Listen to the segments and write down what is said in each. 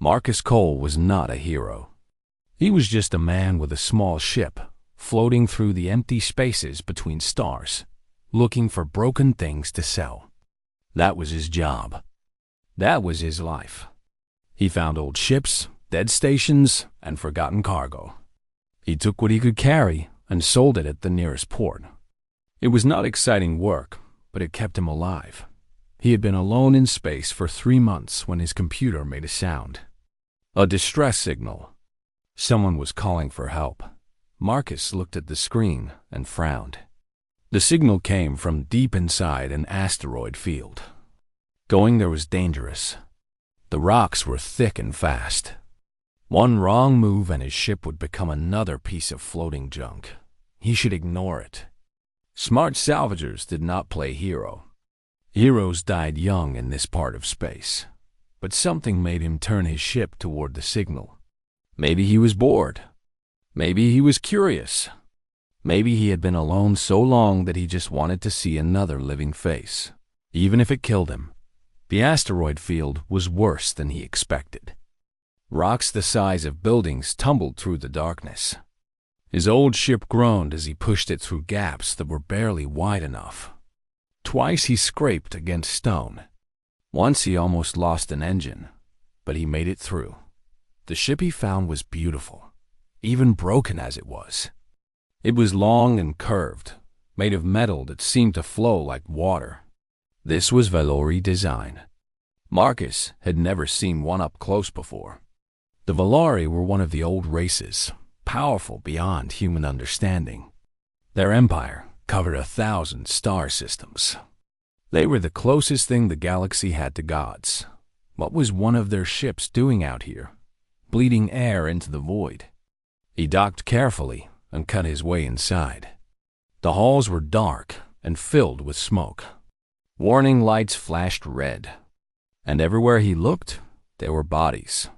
Marcus Cole was not a hero. He was just a man with a small ship, floating through the empty spaces between stars, looking for broken things to sell. That was his job. That was his life. He found old ships, dead stations, and forgotten cargo. He took what he could carry and sold it at the nearest port. It was not exciting work, but it kept him alive. He had been alone in space for 3 months when his computer made a sound. A distress signal. Someone was calling for help. Marcus looked at the screen and frowned. The signal came from deep inside an asteroid field. Going there was dangerous. The rocks were thick and fast. One wrong move and his ship would become another piece of floating junk. He should ignore it. Smart salvagers did not play hero. Heroes died young in this part of space. But something made him turn his ship toward the signal. Maybe he was bored. Maybe he was curious. Maybe he had been alone so long that he just wanted to see another living face, even if it killed him. The asteroid field was worse than he expected. Rocks the size of buildings tumbled through the darkness. His old ship groaned as he pushed it through gaps that were barely wide enough. Twice he scraped against stone. Once he almost lost an engine, but he made it through. The ship he found was beautiful, even broken as it was. It was long and curved, made of metal that seemed to flow like water. This was Valori design. Marcus had never seen one up close before. The Valori were one of the old races, powerful beyond human understanding. Their empire covered 1,000 star systems. They were the closest thing the galaxy had to gods. What was one of their ships doing out here, bleeding air into the void? He docked carefully and cut his way inside. The halls were dark and filled with smoke. Warning lights flashed red, and everywhere he looked, there were bodies.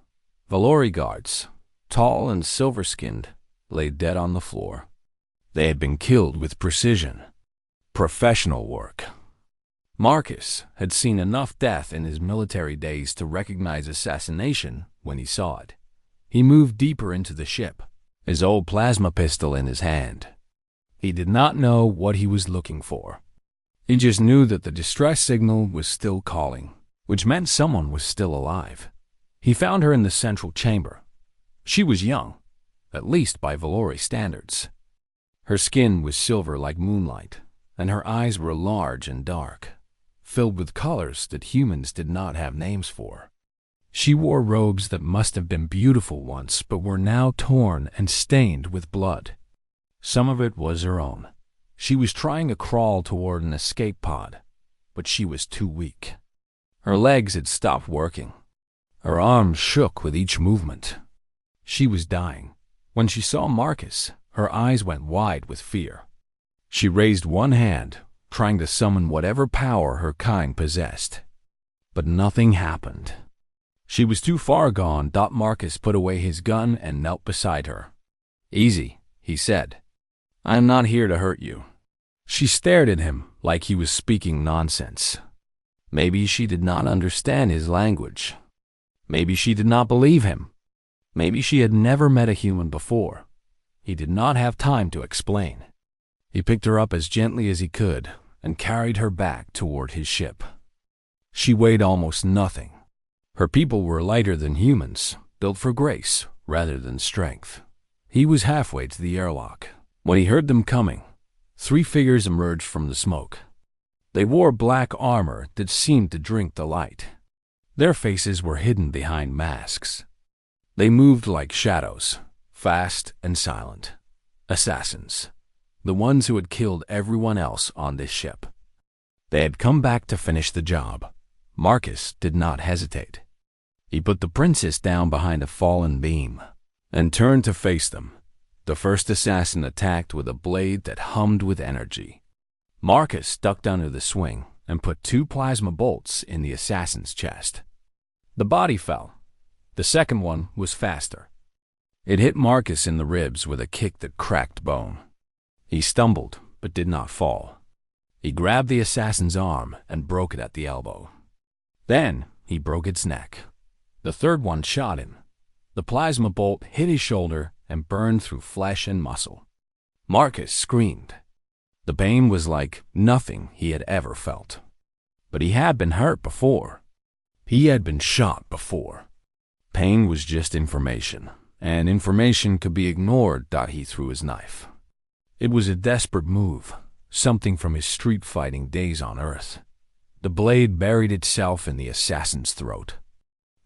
Valori guards, tall and silver-skinned, lay dead on the floor. They had been killed with precision. Professional work. Marcus had seen enough death in his military days to recognize assassination when he saw it. He moved deeper into the ship, his old plasma pistol in his hand. He did not know what he was looking for. He just knew that the distress signal was still calling, which meant someone was still alive. He found her in the central chamber. She was young, at least by Valori standards. Her skin was silver like moonlight, and her eyes were large and dark, filled with colors that humans did not have names for. She wore robes that must have been beautiful once, but were now torn and stained with blood. Some of it was her own. She was trying to crawl toward an escape pod, but she was too weak. Her legs had stopped working. Her arms shook with each movement. She was dying. When she saw Marcus, her eyes went wide with fear. She raised one hand, trying to summon whatever power her kind possessed. But nothing happened. She was too far gone. Marcus put away his gun and knelt beside her. "Easy," he said. "I am not here to hurt you." She stared at him like he was speaking nonsense. Maybe she did not understand his language. Maybe she did not believe him. Maybe she had never met a human before. He did not have time to explain. He picked her up as gently as he could and carried her back toward his ship. She weighed almost nothing. Her people were lighter than humans, built for grace rather than strength. He was halfway to the airlock when he heard them coming. 3 figures emerged from the smoke. They wore black armor that seemed to drink the light. Their faces were hidden behind masks. They moved like shadows, fast and silent. Assassins. The ones who had killed everyone else on this ship. They had come back to finish the job. Marcus did not hesitate. He put the princess down behind a fallen beam and turned to face them. The first assassin attacked with a blade that hummed with energy. Marcus ducked under the swing and put 2 plasma bolts in the assassin's chest. The body fell. The second one was faster. It hit Marcus in the ribs with a kick that cracked bone. He stumbled, but did not fall. He grabbed the assassin's arm and broke it at the elbow. Then he broke its neck. The third one shot him. The plasma bolt hit his shoulder and burned through flesh and muscle. Marcus screamed. The pain was like nothing he had ever felt. But he had been hurt before. He had been shot before. Pain was just information, and information could be ignored. He threw his knife. It was a desperate move, something from his street fighting days on Earth. The blade buried itself in the assassin's throat.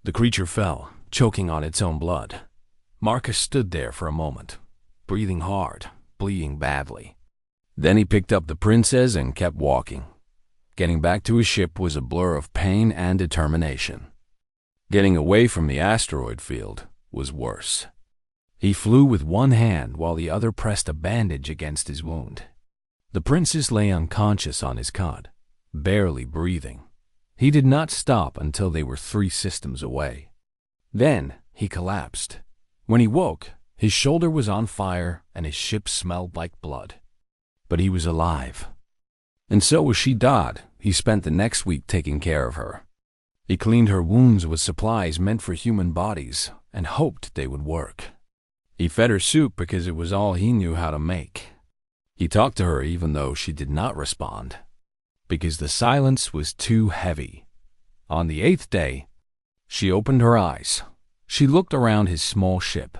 The creature fell, choking on its own blood. Marcus stood there for a moment, breathing hard, bleeding badly. Then he picked up the princess and kept walking. Getting back to his ship was a blur of pain and determination. Getting away from the asteroid field was worse. He flew with one hand while the other pressed a bandage against his wound. The princess lay unconscious on his cot, barely breathing. He did not stop until they were 3 systems away. Then he collapsed. When he woke, his shoulder was on fire and his ship smelled like blood. But he was alive. And so was she. He spent the next week taking care of her. He cleaned her wounds with supplies meant for human bodies and hoped they would work. He fed her soup because it was all he knew how to make. He talked to her even though she did not respond, because the silence was too heavy. On the 8th day, she opened her eyes. She looked around his small ship,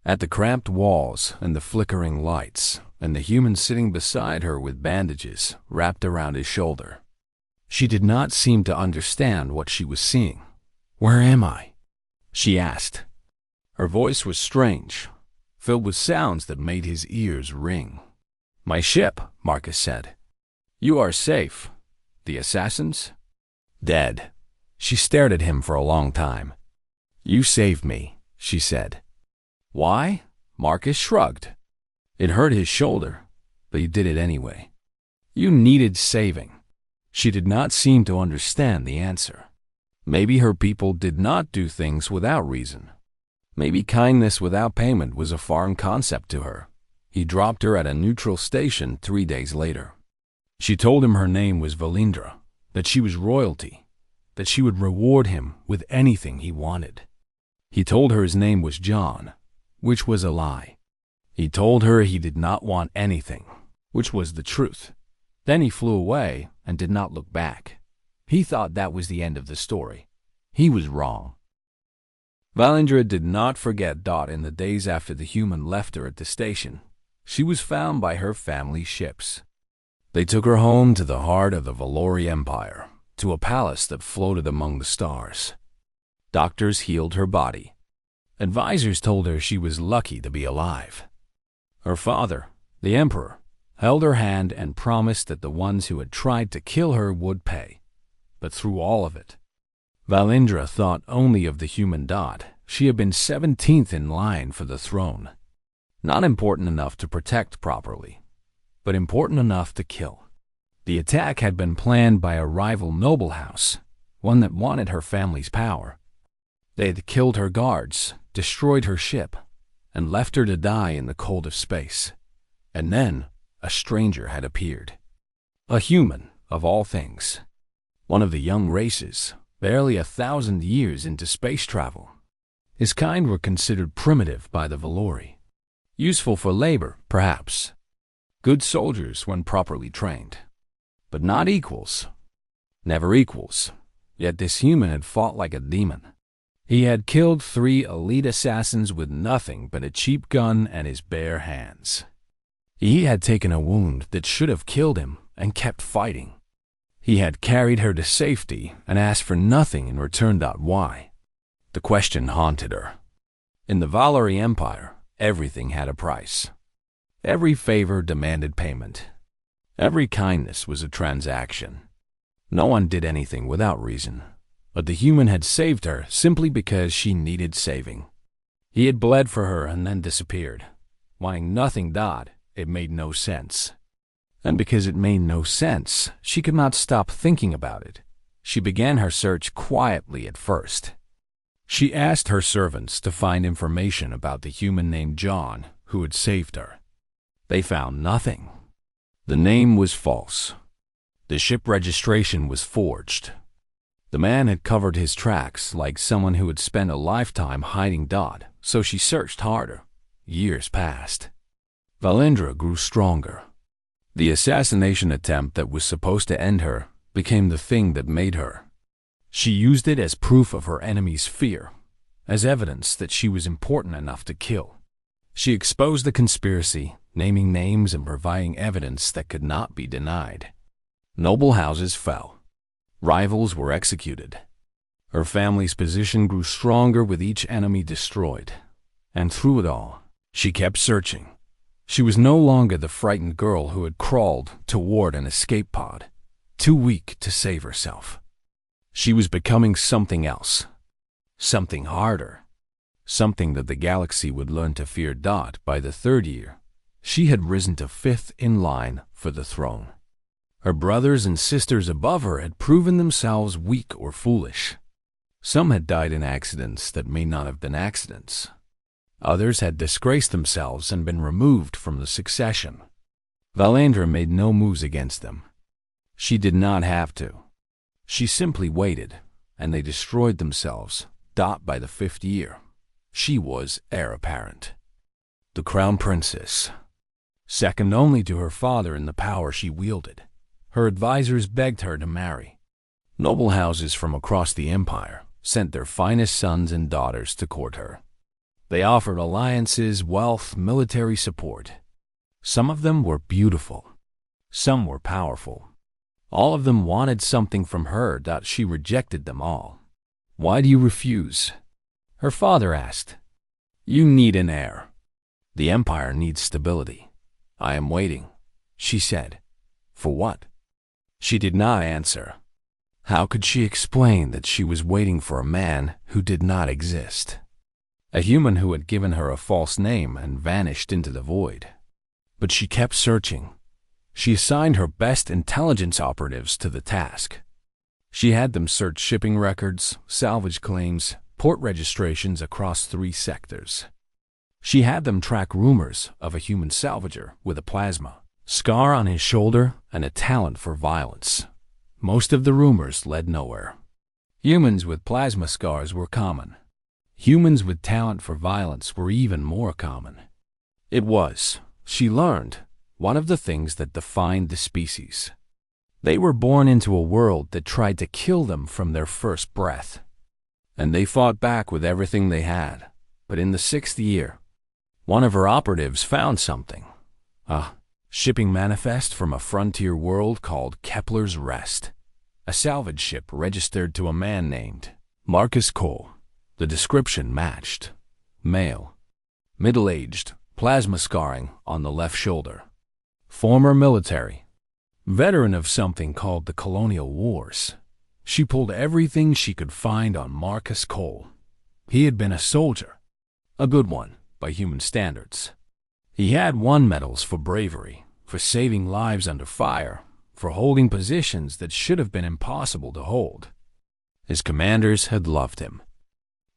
at the cramped walls and the flickering lights, and the human sitting beside her with bandages wrapped around his shoulder. She did not seem to understand what she was seeing. "Where am I?" she asked. Her voice was strange, filled with sounds that made his ears ring. "My ship," Marcus said. "You are safe. The assassins?" "Dead." She stared at him for a long time. "You saved me," she said. "Why?" Marcus shrugged. It hurt his shoulder, but he did it anyway. "You needed saving." She did not seem to understand the answer. Maybe her people did not do things without reason. Maybe kindness without payment was a foreign concept to her. He dropped her at a neutral station 3 days later. She told him her name was Valindra, that she was royalty, that she would reward him with anything he wanted. He told her his name was John, which was a lie. He told her he did not want anything, which was the truth. Then he flew away and did not look back. He thought that was the end of the story. He was wrong. Valindra did not forget Dot in the days after the human left her at the station. She was found by her family's ships. They took her home to the heart of the Valori Empire, to a palace that floated among the stars. Doctors healed her body. Advisors told her she was lucky to be alive. Her father, the emperor, held her hand and promised that the ones who had tried to kill her would pay. But through all of it, Valindra thought only of the human Dot. She had been 17th in line for the throne. Not important enough to protect properly, but important enough to kill. The attack had been planned by a rival noble house, one that wanted her family's power. They had killed her guards, destroyed her ship, and left her to die in the cold of space. And then a stranger had appeared. A human, of all things. One of the young races, barely 1,000 years into space travel. His kind were considered primitive by the Valori. Useful for labor, perhaps. Good soldiers when properly trained. But not equals. Never equals. Yet this human had fought like a demon. He had killed 3 elite assassins with nothing but a cheap gun and his bare hands. He had taken a wound that should have killed him and kept fighting. He had carried her to safety and asked for nothing in return. Why? The question haunted her. In the Valori Empire, everything had a price. Every favor demanded payment. Every kindness was a transaction. No one did anything without reason. But the human had saved her simply because she needed saving. He had bled for her and then disappeared. Wanting nothing, it made no sense. And because it made no sense, she could not stop thinking about it. She began her search quietly at first. She asked her servants to find information about the human named John who had saved her. They found nothing. The name was false. The ship registration was forged. The man had covered his tracks like someone who had spent a lifetime hiding Dodd, so she searched harder. Years passed. Valindra grew stronger. The assassination attempt that was supposed to end her became the thing that made her. She used it as proof of her enemy's fear, as evidence that she was important enough to kill. She exposed the conspiracy, naming names and providing evidence that could not be denied. Noble houses fell. Rivals were executed. Her family's position grew stronger with each enemy destroyed. And through it all, she kept searching. She was no longer the frightened girl who had crawled toward an escape pod, too weak to save herself. She was becoming something else, something harder, something that the galaxy would learn to fear. By the third year, she had risen to fifth in line for the throne. Her brothers and sisters above her had proven themselves weak or foolish. Some had died in accidents that may not have been accidents. Others had disgraced themselves and been removed from the succession. Valindra made no moves against them. She did not have to. She simply waited, and they destroyed themselves. By the fifth year, she was heir apparent. The crown princess, second only to her father in the power she wielded. Her advisors begged her to marry. Noble houses from across the empire sent their finest sons and daughters to court her. They offered alliances, wealth, military support. Some of them were beautiful. Some were powerful. All of them wanted something from her. She rejected them all. "Why do you refuse?" her father asked. "You need an heir. The empire needs stability." "I am waiting," she said. "For what?" She did not answer. How could she explain that she was waiting for a man who did not exist? A human who had given her a false name and vanished into the void. But she kept searching. She assigned her best intelligence operatives to the task. She had them search shipping records, salvage claims, port registrations across 3 sectors. She had them track rumors of a human salvager with a plasma scar on his shoulder and a talent for violence. Most of the rumors led nowhere. Humans with plasma scars were common. Humans with talent for violence were even more common. It was, she learned, one of the things that defined the species. They were born into a world that tried to kill them from their first breath. And they fought back with everything they had. But in the 6th year, one of her operatives found something. A shipping manifest from a frontier world called Kepler's Rest. A salvage ship registered to a man named Marcus Cole. The description matched. Male. Middle-aged. Plasma scarring on the left shoulder. Former military. Veteran of something called the Colonial Wars. She pulled everything she could find on Marcus Cole. He had been a soldier. A good one, by human standards. He had won medals for bravery, for saving lives under fire, for holding positions that should have been impossible to hold. His commanders had loved him.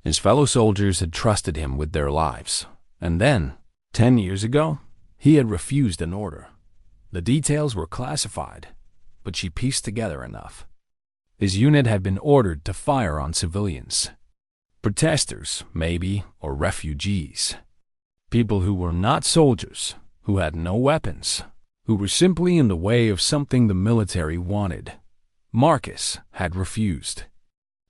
His fellow soldiers had trusted him with their lives. And then, 10 years ago, he had refused an order. The details were classified, but she pieced together enough. His unit had been ordered to fire on civilians. Protesters, maybe, or refugees. People who were not soldiers, who had no weapons, who were simply in the way of something the military wanted. Marcus had refused.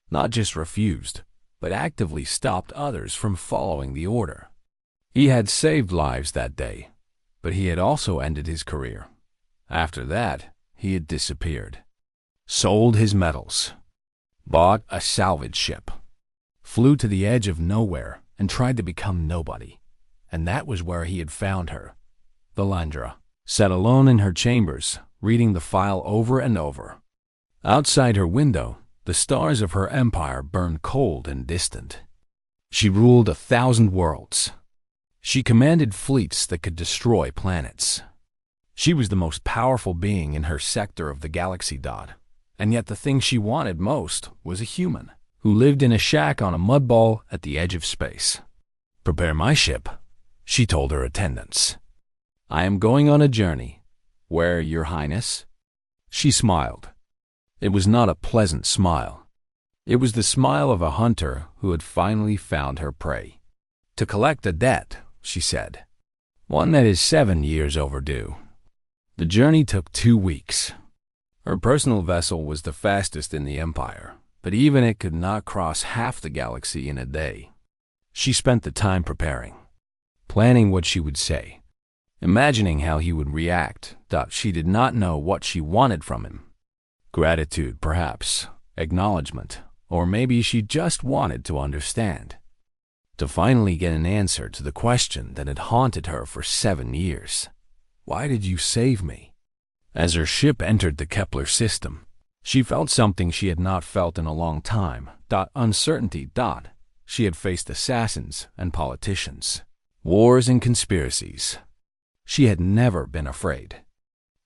Not just refused, but actively stopped others from following the order. He had saved lives that day, but he had also ended his career. After that, he had disappeared. Sold his medals. Bought a salvage ship. Flew to the edge of nowhere and tried to become nobody. And that was where he had found her. Valindra sat alone in her chambers, reading the file over and over. Outside her window, the stars of her empire burned cold and distant. She ruled 1,000 worlds. She commanded fleets that could destroy planets. She was the most powerful being in her sector of the galaxy. And yet the thing she wanted most was a human who lived in a shack on a mud ball at the edge of space. "Prepare my ship," she told her attendants. "I am going on a journey. Where, Your Highness?" She smiled. It was not a pleasant smile. It was the smile of a hunter who had finally found her prey. "To collect a debt," she said. "One that is 7 years overdue." The journey took 2 weeks. Her personal vessel was the fastest in the Empire, but even it could not cross half the galaxy in a day. She spent the time preparing, planning what she would say, imagining how he would react. She did not know what she wanted from him. Gratitude, perhaps, acknowledgement, or maybe she just wanted to understand. To finally get an answer to the question that had haunted her for 7 years. Why did you save me? As her ship entered the Kepler system, she felt something she had not felt in a long time. Uncertainty. She had faced assassins and politicians, wars and conspiracies. She had never been afraid.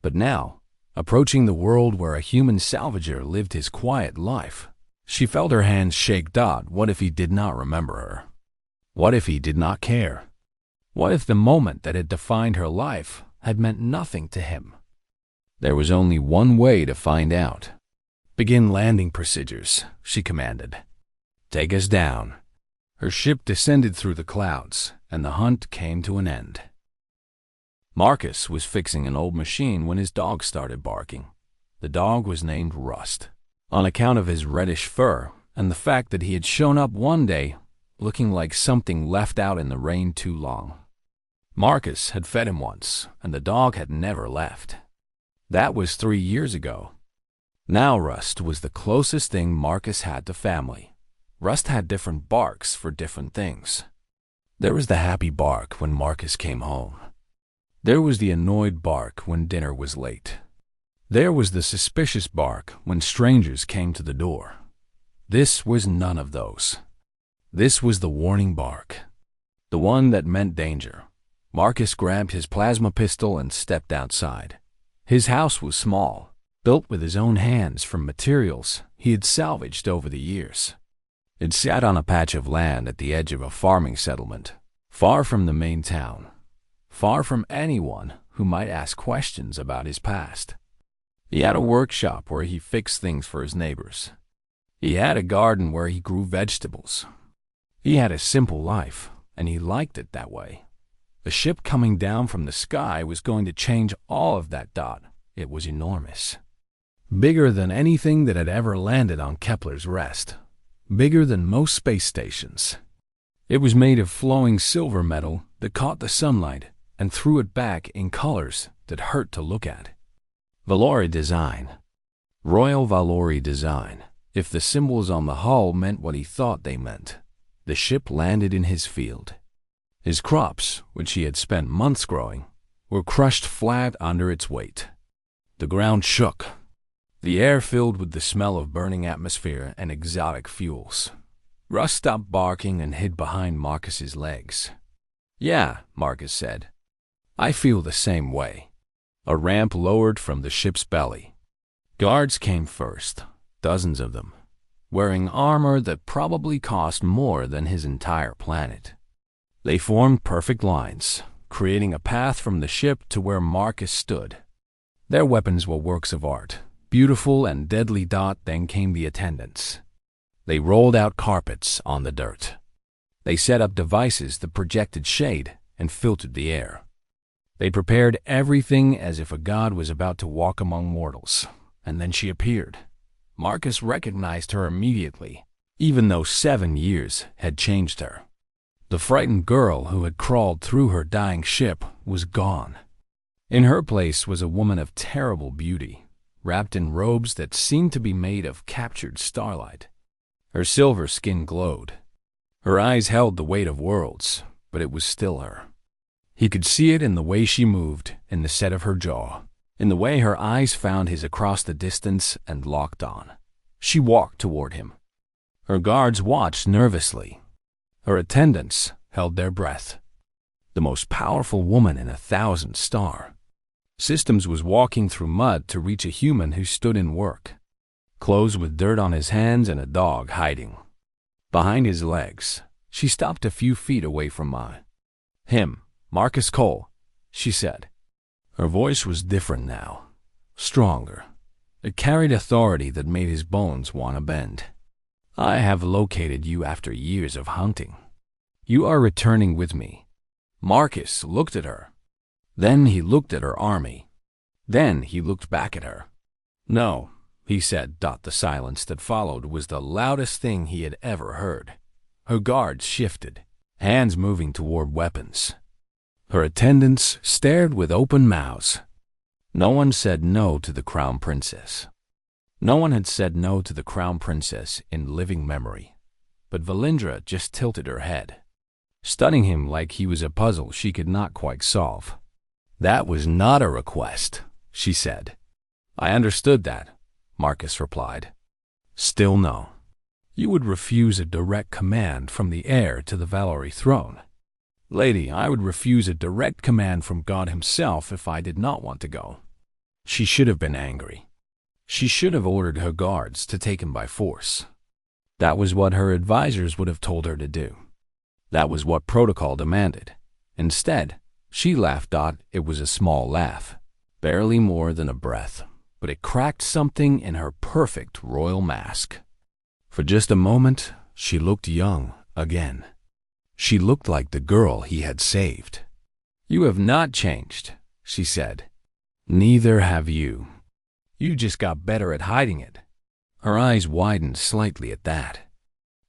But now, approaching the world where a human salvager lived his quiet life, she felt her hands shake. What if he did not remember her? What if he did not care? What if the moment that had defined her life had meant nothing to him? There was only one way to find out. "Begin landing procedures," she commanded. "Take us down." Her ship descended through the clouds, and the hunt came to an end. Marcus was fixing an old machine when his dog started barking. The dog was named Rust, on account of his reddish fur and the fact that he had shown up one day looking like something left out in the rain too long. Marcus had fed him once, and the dog had never left. That was 3 years ago. Now Rust was the closest thing Marcus had to family. Rust had different barks for different things. There was the happy bark when Marcus came home. There was the annoyed bark when dinner was late. There was the suspicious bark when strangers came to the door. This was none of those. This was the warning bark, the one that meant danger. Marcus grabbed his plasma pistol and stepped outside. His house was small, built with his own hands from materials he had salvaged over the years. It sat on a patch of land at the edge of a farming settlement, far from the main town, far from anyone who might ask questions about his past. He had a workshop where he fixed things for his neighbors. He had a garden where he grew vegetables. He had a simple life, and he liked it that way. The ship coming down from the sky was going to change all of that. It was enormous. Bigger than anything that had ever landed on Kepler's rest. Bigger than most space stations. It was made of flowing silver metal that caught the sunlight and threw it back in colors that hurt to look at. Valori design. Royal Valori design. If the symbols on the hull meant what he thought they meant, the ship landed in his field. His crops, which he had spent months growing, were crushed flat under its weight. The ground shook. The air filled with the smell of burning atmosphere and exotic fuels. Rust stopped barking and hid behind Marcus's legs. "Yeah," Marcus said. "I feel the same way." A ramp lowered from the ship's belly. Guards came first, dozens of them, wearing armor that probably cost more than his entire planet. They formed perfect lines, creating a path from the ship to where Marcus stood. Their weapons were works of art, beautiful and deadly. Then came the attendants. They rolled out carpets on the dirt. They set up devices that projected shade and filtered the air. They prepared everything as if a god was about to walk among mortals, and then she appeared. Marcus recognized her immediately, even though 7 years had changed her. The frightened girl who had crawled through her dying ship was gone. In her place was a woman of terrible beauty, wrapped in robes that seemed to be made of captured starlight. Her silver skin glowed. Her eyes held the weight of worlds, but it was still her. He could see it in the way she moved, in the set of her jaw, in the way her eyes found his across the distance and locked on. She walked toward him. Her guards watched nervously. Her attendants held their breath. The most powerful woman in 1,000 star. Systems was walking through mud to reach a human who stood in work, clothes with dirt on his hands and a dog hiding behind his legs. She stopped a few feet away from him. "Marcus Cole," she said. Her voice was different now, stronger. It carried authority that made his bones want to bend. I have located you after years of hunting. You are returning with me." Marcus looked at her. Then he looked at her army. Then he looked back at her. "No," he said. The silence that followed was the loudest thing he had ever heard. Her guards shifted, hands moving toward weapons. Her attendants stared with open mouths. No one said no to the Crown Princess. No one had said no to the Crown Princess in living memory. But Valindra just tilted her head, studying him like he was a puzzle she could not quite solve. "That was not a request," she said. "I understood that," Marcus replied. "Still no. You would refuse a direct command from the heir to the Valory throne. Lady, I would refuse a direct command from God himself if I did not want to go." She should have been angry. She should have ordered her guards to take him by force. That was what her advisors would have told her to do. That was what protocol demanded. Instead, she laughed. It was a small laugh, barely more than a breath, but it cracked something in her perfect royal mask. For just a moment, she looked young again. She looked like the girl he had saved. "You have not changed," she said. "Neither have you. You just got better at hiding it." Her eyes widened slightly at that.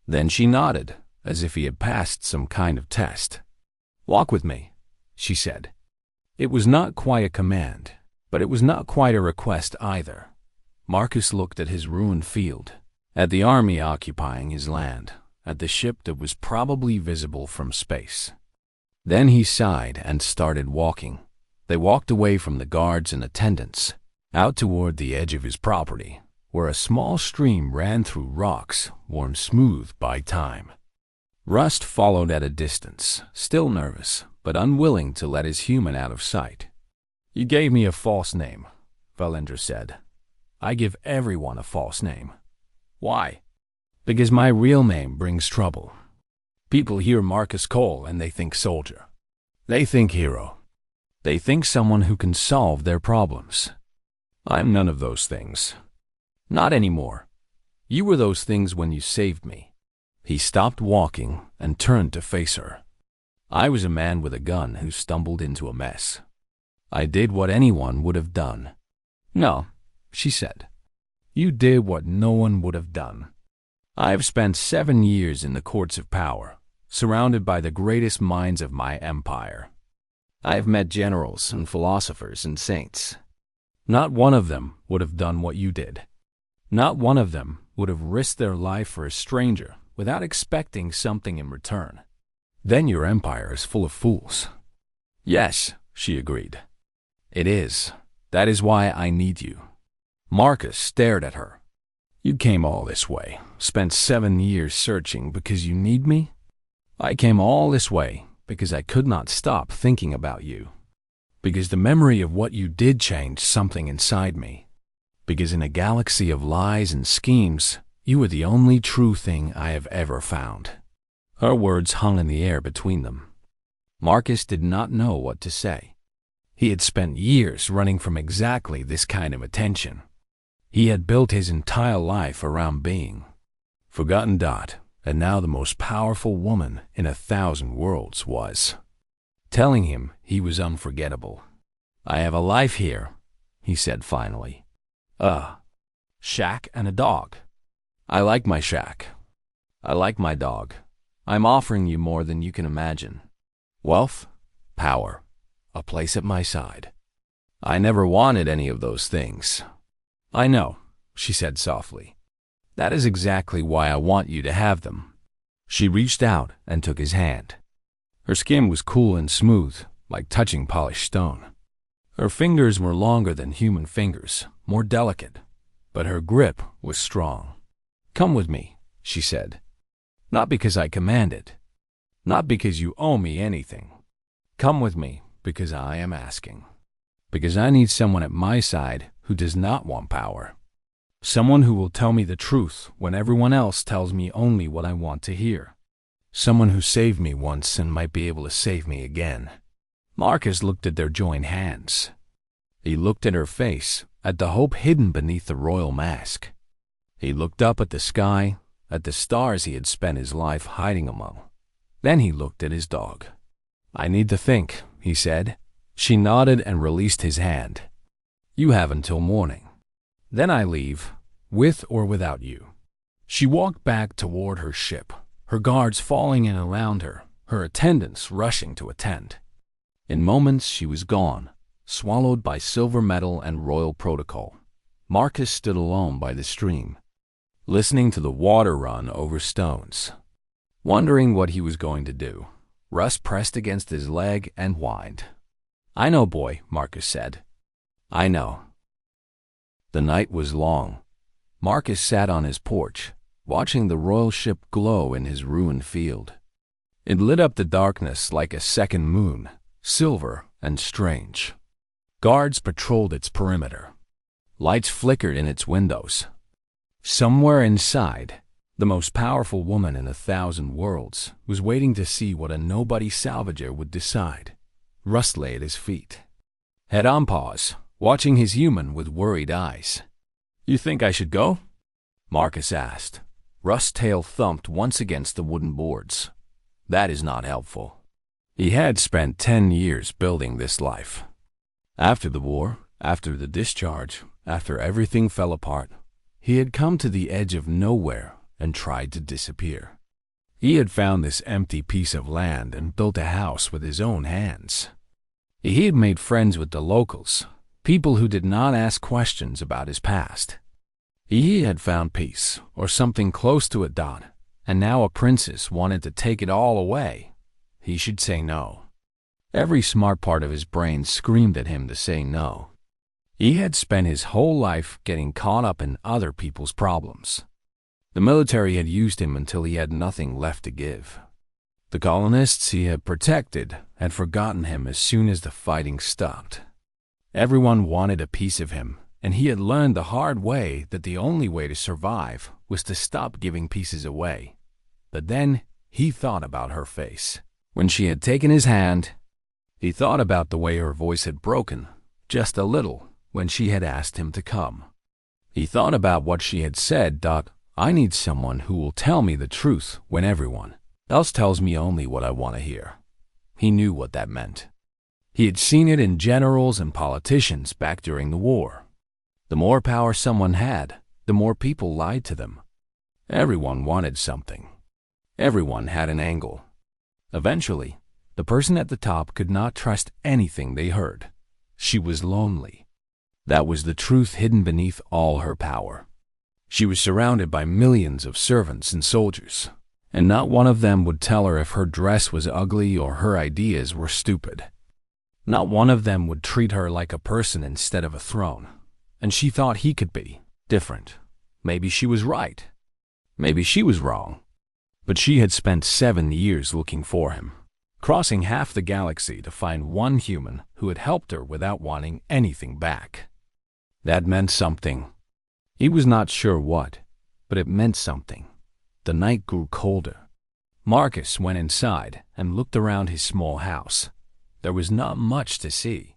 Then she nodded, as if he had passed some kind of test. "Walk with me," she said. It was not quite a command, but it was not quite a request either. Marcus looked at his ruined field, at the army occupying his land, at the ship that was probably visible from space. Then he sighed and started walking. They walked away from the guards and attendants, out toward the edge of his property, where a small stream ran through rocks worn smooth by time. Rust followed at a distance, still nervous, but unwilling to let his human out of sight. "You gave me a false name," Valindra said. "I give everyone a false name." "Why?" "Because my real name brings trouble. People hear Marcus Cole and they think soldier. They think hero. They think someone who can solve their problems. I'm none of those things. Not anymore. You were those things when you saved me." He stopped walking and turned to face her. "I was a man with a gun who stumbled into a mess. I did what anyone would have done." "No," she said. "You did what no one would have done. I've spent 7 years in the courts of power, surrounded by the greatest minds of my empire. I've met generals and philosophers and saints. Not one of them would have done what you did. Not one of them would have risked their life for a stranger without expecting something in return. Then your empire is full of fools." "Yes," she agreed. "It is. That is why I need you." Marcus stared at her. "You came all this way, spent 7 years searching because you need me? I came all this way because I could not stop thinking about you. Because the memory of what you did changed something inside me. Because in a galaxy of lies and schemes, you were the only true thing I have ever found." Her words hung in the air between them. Marcus did not know what to say. He had spent years running from exactly this kind of attention. He had built his entire life around being forgotten. And now the most powerful woman in 1,000 worlds was telling him he was unforgettable. "I have a life here," he said finally. "A shack and a dog. I like my shack. I like my dog. I'm offering you more than you can imagine. Wealth, power, a place at my side. I never wanted any of those things." "I know," she said softly. "That is exactly why I want you to have them." She reached out and took his hand. Her skin was cool and smooth, like touching polished stone. Her fingers were longer than human fingers, more delicate, but her grip was strong. "Come with me," she said. "Not because I command it. Not because you owe me anything. Come with me because I am asking. Because I need someone at my side who does not want power. Someone who will tell me the truth when everyone else tells me only what I want to hear. Someone who saved me once and might be able to save me again." Marcus looked at their joined hands. He looked at her face, at the hope hidden beneath the royal mask. He looked up at the sky, at the stars he had spent his life hiding among. Then he looked at his dog. "I need to think," he said. She nodded and released his hand. "You have until morning. Then I leave, with or without you." She walked back toward her ship, her guards falling in around her, her attendants rushing to attend. In moments she was gone, swallowed by silver metal and royal protocol. Marcus stood alone by the stream, listening to the water run over stones. Wondering what he was going to do, Russ pressed against his leg and whined. "I know, boy," Marcus said. "I know." The night was long. Marcus sat on his porch, watching the royal ship glow in his ruined field. It lit up the darkness like a second moon, silver and strange. Guards patrolled its perimeter. Lights flickered in its windows. Somewhere inside, the most powerful woman in 1,000 worlds was waiting to see what a nobody salvager would decide. Russ lay at his feet, head on paws, watching his human with worried eyes. "You think I should go?" Marcus asked. Russ' tail thumped once against the wooden boards. "That is not helpful." He had spent 10 years building this life. After the war, after the discharge, after everything fell apart, he had come to the edge of nowhere and tried to disappear. He had found this empty piece of land and built a house with his own hands. He had made friends with the locals, people who did not ask questions about his past. He had found peace, or something close to it, and now a princess wanted to take it all away. He should say no. Every smart part of his brain screamed at him to say no. He had spent his whole life getting caught up in other people's problems. The military had used him until he had nothing left to give. The colonists he had protected had forgotten him as soon as the fighting stopped. Everyone wanted a piece of him, and he had learned the hard way that the only way to survive was to stop giving pieces away. But then he thought about her face. When she had taken his hand, he thought about the way her voice had broken, just a little, when she had asked him to come. He thought about what she had said, "I need someone who will tell me the truth when everyone else tells me only what I want to hear." He knew what that meant. He had seen it in generals and politicians back during the war. The more power someone had, the more people lied to them. Everyone wanted something. Everyone had an angle. Eventually, the person at the top could not trust anything they heard. She was lonely. That was the truth hidden beneath all her power. She was surrounded by millions of servants and soldiers, and not one of them would tell her if her dress was ugly or her ideas were stupid. Not one of them would treat her like a person instead of a throne, and she thought he could be different. Maybe she was right. Maybe she was wrong. But she had spent 7 years looking for him, crossing half the galaxy to find one human who had helped her without wanting anything back. That meant something. He was not sure what, but it meant something. The night grew colder. Marcus went inside and looked around his small house. There was not much to see.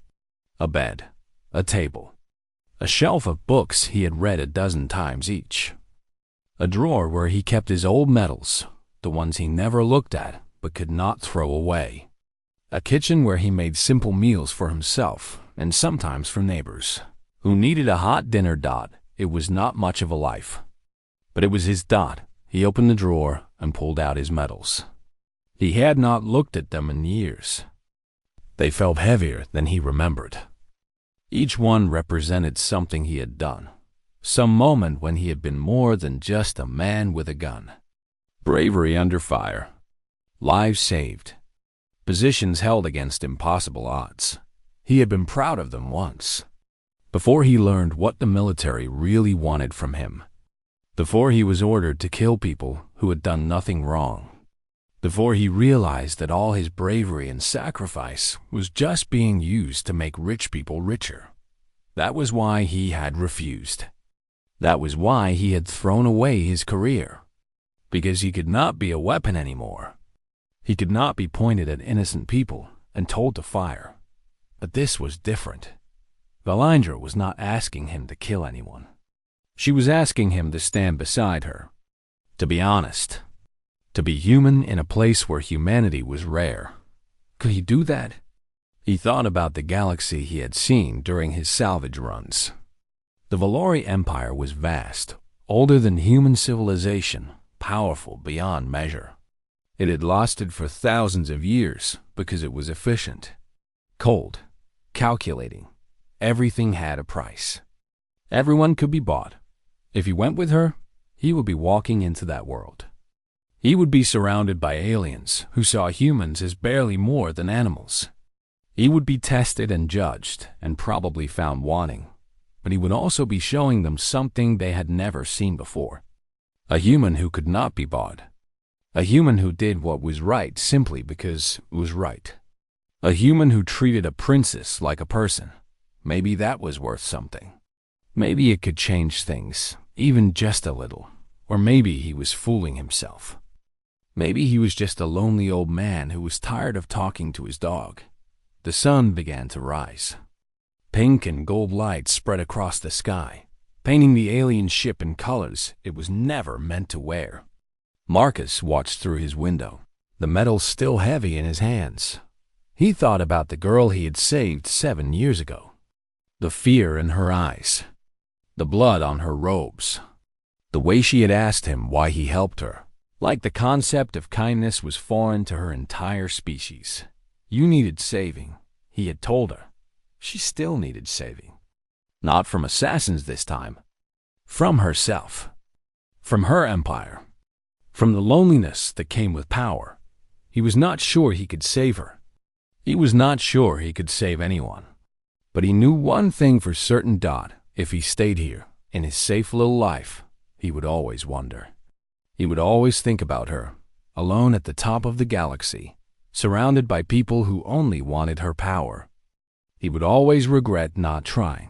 A bed, a table, a shelf of books he had read a dozen times each, a drawer where he kept his old medals, the ones he never looked at but could not throw away, a kitchen where he made simple meals for himself and sometimes for neighbors who needed a hot dinner. It was not much of a life, but it was his. He opened the drawer and pulled out his medals. He had not looked at them in years. They felt heavier than he remembered. Each one represented something he had done, some moment when he had been more than just a man with a gun. Bravery under fire, lives saved, positions held against impossible odds. He had been proud of them once, before he learned what the military really wanted from him, before he was ordered to kill people who had done nothing wrong, before he realized that all his bravery and sacrifice was just being used to make rich people richer. That was why he had refused. That was why he had thrown away his career. Because he could not be a weapon anymore. He could not be pointed at innocent people and told to fire. But this was different. Valindra was not asking him to kill anyone. She was asking him to stand beside her, To be honest, to be human in a place where humanity was rare. Could he do that? He thought about the galaxy he had seen during his salvage runs. The Valori Empire was vast, older than human civilization, powerful beyond measure. It had lasted for thousands of years because it was efficient, cold, calculating. Everything had a price. Everyone could be bought. If he went with her, he would be walking into that world. He would be surrounded by aliens who saw humans as barely more than animals. He would be tested and judged and probably found wanting, but he would also be showing them something they had never seen before. A human who could not be bought. A human who did what was right simply because it was right. A human who treated a princess like a person. Maybe that was worth something. Maybe it could change things, even just a little. Or maybe he was fooling himself. Maybe he was just a lonely old man who was tired of talking to his dog. The sun began to rise. Pink and gold light spread across the sky, painting the alien ship in colors it was never meant to wear. Marcus watched through his window, the metal still heavy in his hands. He thought about the girl he had saved 7 years ago. The fear in her eyes, the blood on her robes, the way she had asked him why he helped her. Like the concept of kindness was foreign to her entire species. You needed saving, he had told her. She still needed saving. Not from assassins this time. From herself. From her empire. From the loneliness that came with power. He was not sure he could save her. He was not sure he could save anyone. But he knew one thing for certain. If he stayed here, in his safe little life, he would always wonder. He would always think about her, alone at the top of the galaxy, surrounded by people who only wanted her power. He would always regret not trying.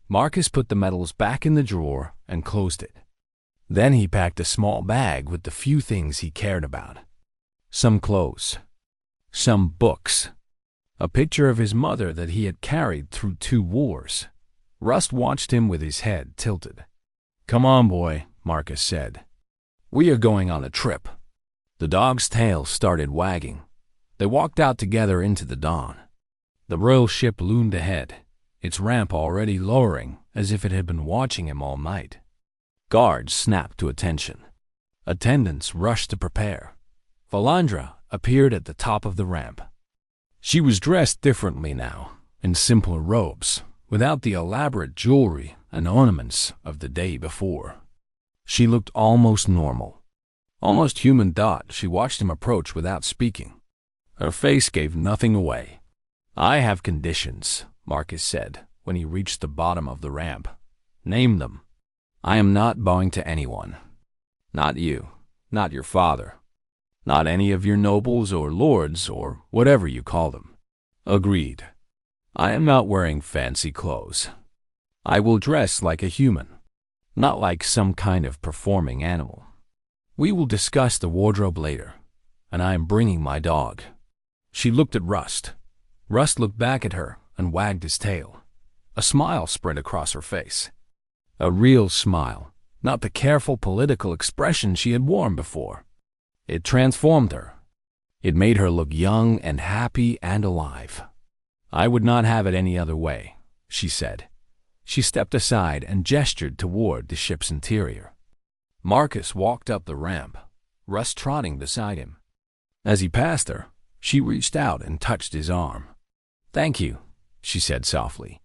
Marcus put the medals back in the drawer and closed it. Then he packed a small bag with the few things he cared about. Some clothes. Some books. A picture of his mother that he had carried through 2 wars. Rust watched him with his head tilted. "Come on, boy," Marcus said. "We are going on a trip." The dog's tail started wagging. They walked out together into the dawn. The royal ship loomed ahead, its ramp already lowering as if it had been watching him all night. Guards snapped to attention. Attendants rushed to prepare. Valandra appeared at the top of the ramp. She was dressed differently now, in simpler robes, without the elaborate jewelry and ornaments of the day before. She looked almost normal. Almost human. She watched him approach without speaking. Her face gave nothing away. "I have conditions," Marcus said when he reached the bottom of the ramp. "Name them." "I am not bowing to anyone. Not you, not your father, not any of your nobles or lords or whatever you call them." "Agreed. I am not wearing fancy clothes. I will dress like a human, not like some kind of performing animal. We will discuss the wardrobe later, and I am bringing my dog." She looked at Rust. Rust looked back at her and wagged his tail. A smile spread across her face. A real smile, not the careful political expression she had worn before. It transformed her. It made her look young and happy and alive. "I would not have it any other way," she said. She stepped aside and gestured toward the ship's interior. Marcus walked up the ramp, Rust trotting beside him. As he passed her, she reached out and touched his arm. "Thank you," she said softly.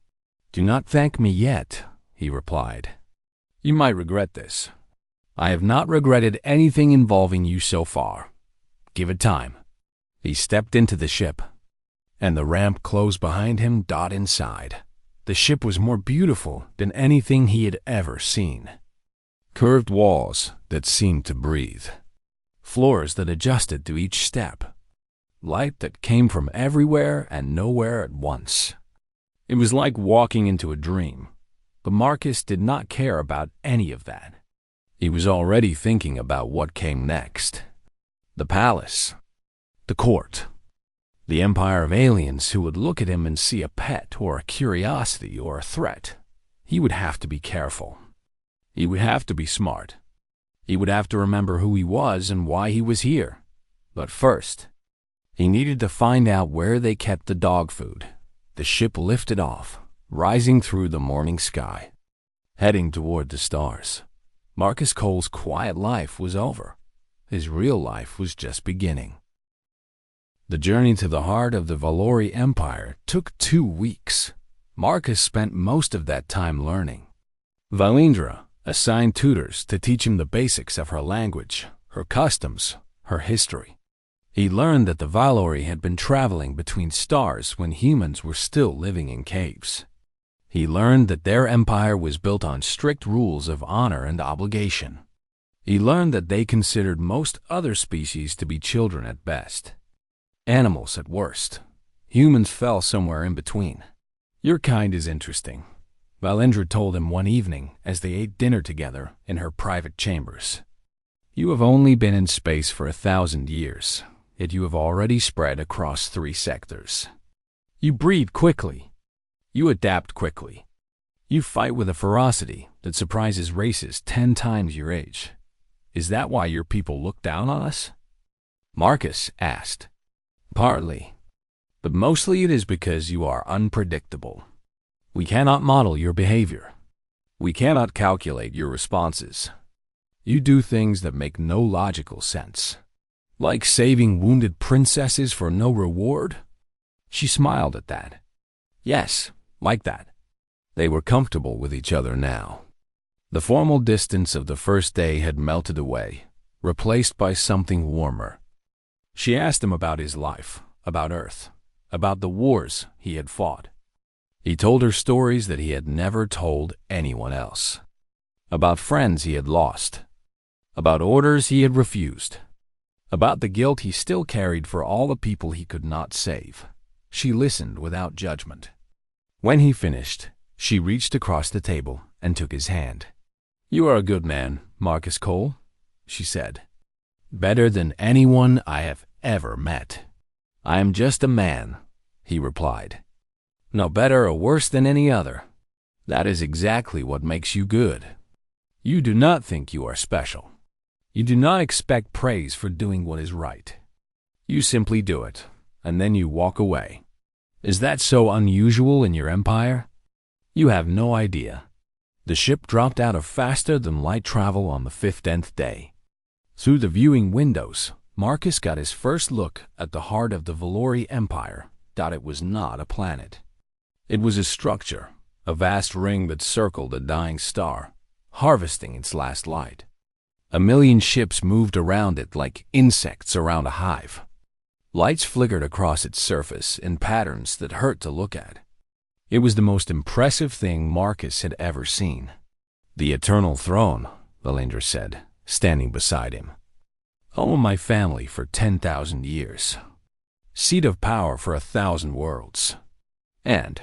"Do not thank me yet," he replied. "You might regret this. I have not regretted anything involving you so far. Give it time." He stepped into the ship, and the ramp closed behind him. Inside, the ship was more beautiful than anything he had ever seen. Curved walls that seemed to breathe. Floors that adjusted to each step. Light that came from everywhere and nowhere at once. It was like walking into a dream, but Marcus did not care about any of that. He was already thinking about what came next. The palace. The court. The empire of aliens who would look at him and see a pet or a curiosity or a threat. He would have to be careful. He would have to be smart. He would have to remember who he was and why he was here. But first, he needed to find out where they kept the dog food. The ship lifted off, rising through the morning sky, heading toward the stars. Marcus Cole's quiet life was over. His real life was just beginning. The journey to the heart of the Valori Empire took 2 weeks. Marcus spent most of that time learning. Valindra assigned tutors to teach him the basics of her language, her customs, her history. He learned that the Valori had been traveling between stars when humans were still living in caves. He learned that their empire was built on strict rules of honor and obligation. He learned that they considered most other species to be children at best, animals at worst. Humans fell somewhere in between. "Your kind is interesting," Valindra told him one evening as they ate dinner together in her private chambers. "You have only been in space for 1,000 years, yet you have already spread across 3 sectors. You breed quickly. You adapt quickly. You fight with a ferocity that surprises races 10 times your age. Is that why your people look down on us?" Marcus asked. "Partly, but mostly it is because you are unpredictable. We cannot model your behavior. We cannot calculate your responses. You do things that make no logical sense. Like saving wounded princesses for no reward?" She smiled at that. "Yes, like that." They were comfortable with each other now. The formal distance of the first day had melted away, replaced by something warmer. She asked him about his life, about Earth, about the wars he had fought. He told her stories that he had never told anyone else, about friends he had lost, about orders he had refused, about the guilt he still carried for all the people he could not save. She listened without judgment. When he finished, she reached across the table and took his hand. "You are a good man, Marcus Cole," she said. "Better than anyone I have ever met." "I am just a man," he replied. "No better or worse than any other. That is exactly what makes you good. You do not think you are special. You do not expect praise for doing what is right. You simply do it, and then you walk away. Is that so unusual in your empire? You have no idea." The ship dropped out of faster-than-light travel on the 15th day. Through the viewing windows, Marcus got his first look at the heart of the Valori Empire. It was not a planet. It was a structure, a vast ring that circled a dying star, harvesting its last light. 1,000,000 ships moved around it like insects around a hive. Lights flickered across its surface in patterns that hurt to look at. It was the most impressive thing Marcus had ever seen. "The Eternal Throne," Valindra said, standing beside him. "Home of my family for 10,000 years. Seat of power for 1,000 worlds. And,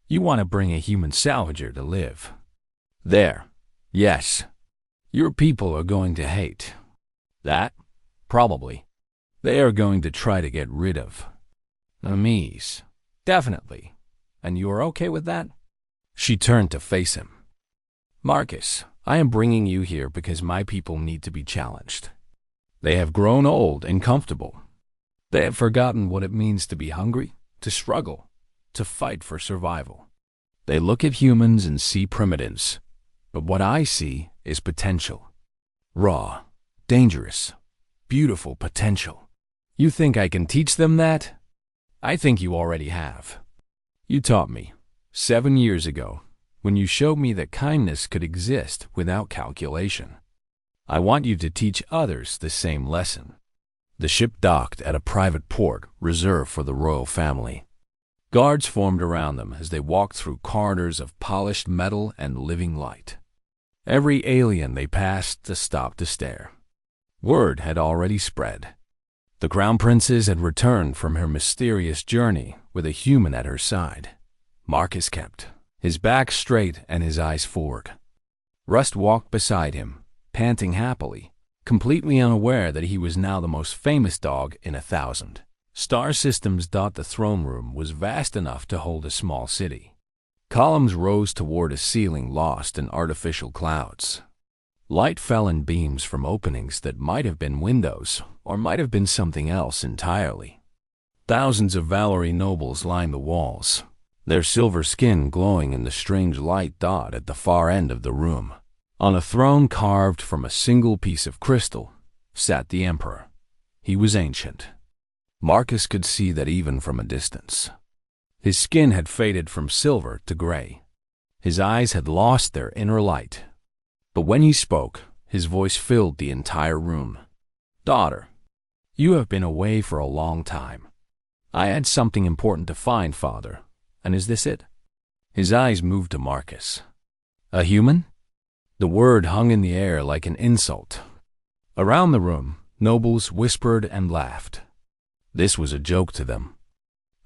you want to bring a human salvager to live. There, yes. Your people are going to hate. That, probably. They are going to try to get rid of. Enemies. Definitely. And you are okay with that?" She turned to face him. "Marcus, I am bringing you here because my people need to be challenged. They have grown old and comfortable. They have forgotten what it means to be hungry, to struggle, to fight for survival. They look at humans and see primitives, but what I see is potential. Raw, dangerous, beautiful potential. You think I can teach them that? I think you already have. You taught me, 7 years ago, when you showed me that kindness could exist without calculation. I want you to teach others the same lesson." The ship docked at a private port reserved for the royal family. Guards formed around them as they walked through corridors of polished metal and living light. Every alien they passed stopped to stare. Word had already spread. The Crown Princess had returned from her mysterious journey with a human at her side. Marcus kept his back straight and his eyes forward. Rust walked beside him, panting happily, completely unaware that he was now the most famous dog in 1,000. Star systems dot the throne room was vast enough to hold a small city. Columns rose toward a ceiling lost in artificial clouds. Light fell in beams from openings that might have been windows or might have been something else entirely. Thousands of Valerie nobles lined the walls, their silver skin glowing in the strange light dot at the far end of the room. On a throne carved from a single piece of crystal sat the Emperor. He was ancient. Marcus could see that even from a distance. His skin had faded from silver to gray. His eyes had lost their inner light. But when he spoke, his voice filled the entire room. "Daughter, you have been away for a long time. I had something important to find, Father, and is this it?" His eyes moved to Marcus. "A human?" The word hung in the air like an insult. Around the room, nobles whispered and laughed. This was a joke to them.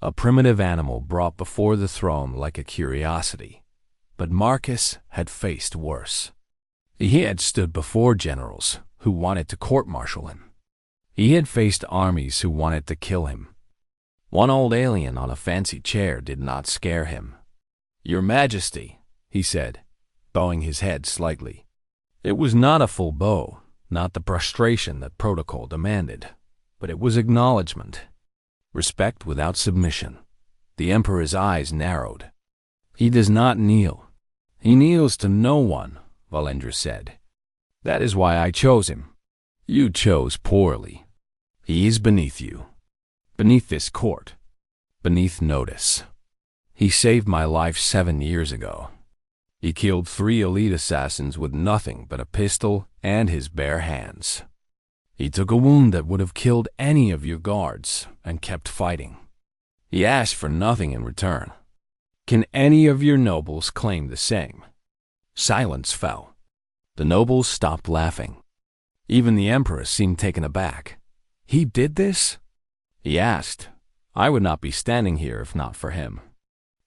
A primitive animal brought before the throne like a curiosity. But Marcus had faced worse. He had stood before generals who wanted to court-martial him. He had faced armies who wanted to kill him. One old alien on a fancy chair did not scare him. "Your Majesty," he said, bowing his head slightly. It was not a full bow, not the prostration that protocol demanded, but it was acknowledgement. Respect without submission. The Emperor's eyes narrowed. "He does not kneel. He kneels to no one," Valendra said. "That is why I chose him. You chose poorly. He is beneath you. Beneath this court. Beneath notice. He saved my life 7 years ago. He killed 3 elite assassins with nothing but a pistol and his bare hands. He took a wound that would have killed any of your guards and kept fighting. He asked for nothing in return. Can any of your nobles claim the same?" Silence fell. The nobles stopped laughing. Even the Emperor seemed taken aback. "He did this?" He asked. "I would not be standing here if not for him.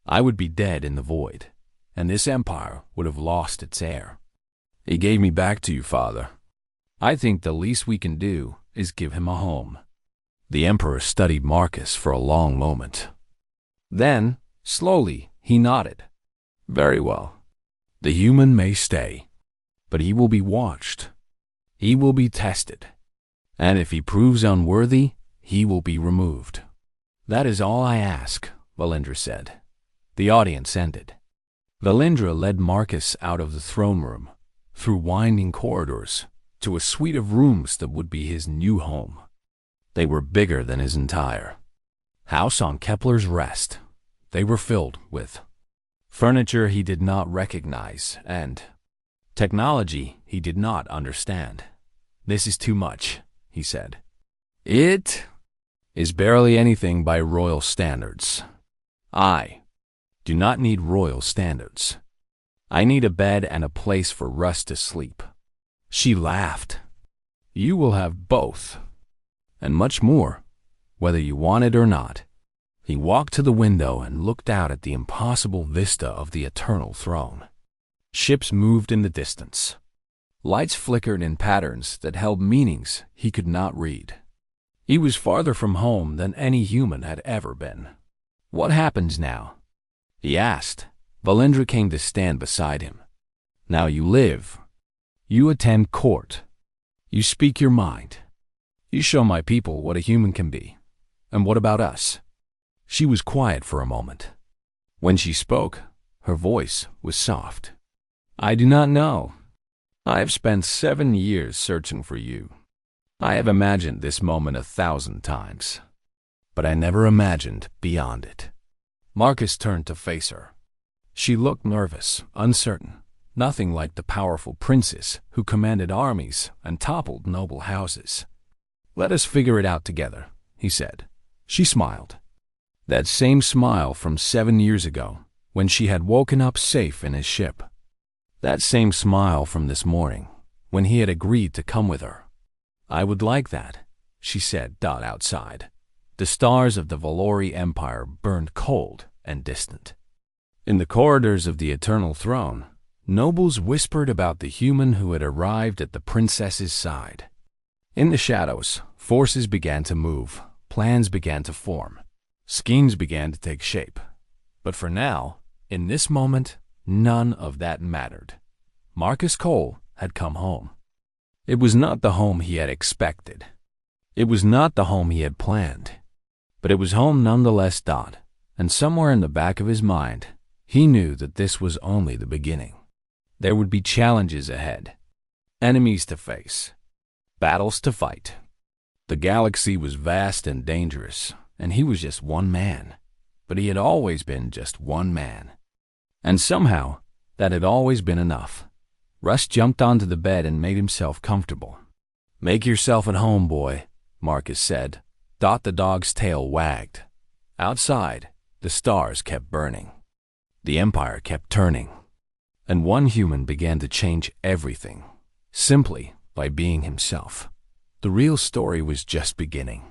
I would be dead in the void, and this empire would have lost its heir. He gave me back to you, Father. I think the least we can do is give him a home." The Emperor studied Marcus for a long moment. Then, slowly, he nodded. "Very well. The human may stay, but he will be watched. He will be tested. And if he proves unworthy, he will be removed. That is all I ask," Valendra said. The audience ended. Valendra led Marcus out of the throne room, through winding corridors, to a suite of rooms that would be his new home. They were bigger than his entire house on Kepler's Rest. They were filled with furniture he did not recognize and technology he did not understand. "This is too much," he said. "It is barely anything by royal standards. I do not need royal standards. I need a bed and a place for Russ to sleep." She laughed. "You will have both, and much more, whether you want it or not." He walked to the window and looked out at the impossible vista of the eternal throne. Ships moved in the distance. Lights flickered in patterns that held meanings he could not read. He was farther from home than any human had ever been. "What happens now?" he asked. Valendra came to stand beside him. "Now you live. You attend court. You speak your mind. You show my people what a human can be. And what about us?" She was quiet for a moment. When she spoke, her voice was soft. "I do not know. I have spent 7 years searching for you. I have imagined this moment 1,000 times, but I never imagined beyond it." Marcus turned to face her. She looked nervous, uncertain, nothing like the powerful princess who commanded armies and toppled noble houses. "Let us figure it out together," he said. She smiled. That same smile from 7 years ago, when she had woken up safe in his ship. That same smile from this morning, when he had agreed to come with her. "I would like that," she said outside. The stars of the Valori Empire burned cold and distant. In the corridors of the Eternal Throne, nobles whispered about the human who had arrived at the princess's side. In the shadows, forces began to move, plans began to form, schemes began to take shape. But for now, in this moment, none of that mattered. Marcus Cole had come home. It was not the home he had expected. It was not the home he had planned. But it was home nonetheless. And somewhere in the back of his mind, he knew that this was only the beginning. There would be challenges ahead, enemies to face, battles to fight. The galaxy was vast and dangerous, and he was just one man. But he had always been just one man. And somehow, that had always been enough. Russ jumped onto the bed and made himself comfortable. "Make yourself at home, boy," Marcus said. The dog's tail wagged. Outside, the stars kept burning. The Empire kept turning. And one human began to change everything, simply by being himself. The real story was just beginning.